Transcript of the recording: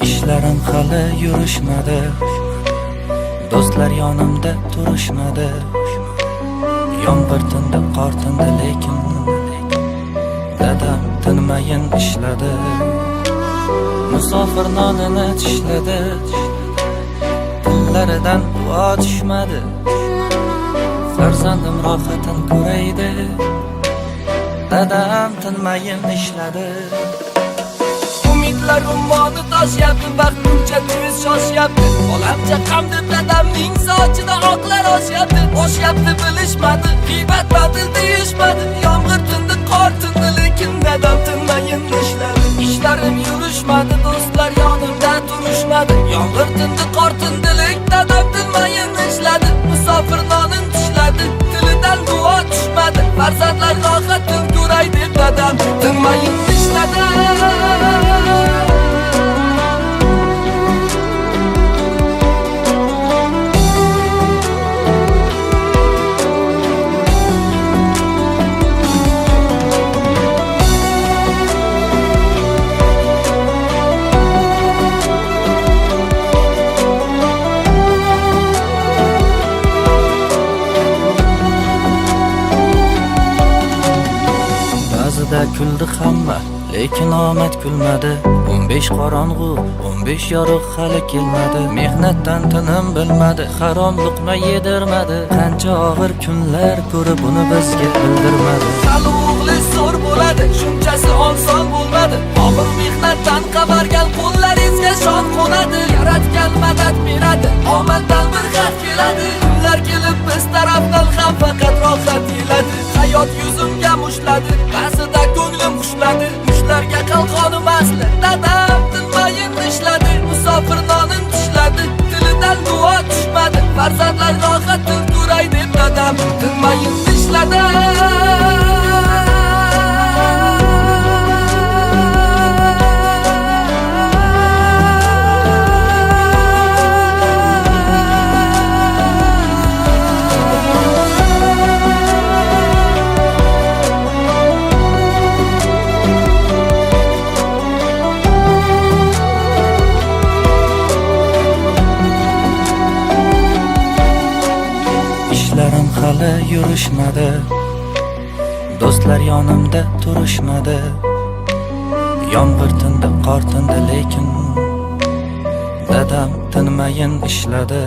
İşlerim hali yurishmadi, do'stlar yonimda turishmadi. Yomg'ir tindi, qor tindi, lekin dadam tinmayin ishladi. Musofir nonini tishladi, tillaridan duo tushmadi. Farzandim rohatin ko'raydi, dadam tinmayin ishladi. Umidlar ummoni toshyapti, vaqtcha tez shoshyapti. Olamcha qamdi dadamning sochida oqlar oshyapti bilishmadi, g'iybat batil deyishmadi. Yomg'ir tindi, qor tindi, lekin dadam tinmayin ishladi. Ishlarim yurishmadi, do'stlar yonimda turishmadi. Yomg'ir tindi, qor tindi, lekin dadam tinmayin ishladi. Musofir nonin tishladi, tilidan duo tushmadi. Farzandlar rohatin ko'ray deb dadam tinmayin ishladi. Kuldi hamma, lekin omad kulmadi. 15 qorong'u, 15 yorug' hali kelmadi. Mehnatdan tinim bilmadi, harom luqma yedirmadi. Qancha og'ir kunlar ko'rib uni bizga bildirmadi. Hali o'g'li zo'r bo'ladi, shunchasi oson bo'lmadi. Og'ir mehnatdan qavargan qo'llaringizga shon qo'nadi. Yaratgan madad beradi, omaddan bir xat keladi. Kunlar kelib biz tarafdan ham faqat rohat keladi. Hayot yuzimga mushladi, ba'zida ko'nglim xushladi. Mushlarga qalqonim asli, dadam tinmayin ishladi. Musofir nonin tishladi, tilidan duo tushmadi. Farzandlar rohatin ko'ray deb dadam tinmayin ishladi. İşlerim hali yurishmadi, do'stlar yonimda turishmadi. Yomg'ir tindi, qor tindi, lekin dadam tinmayin ishladi.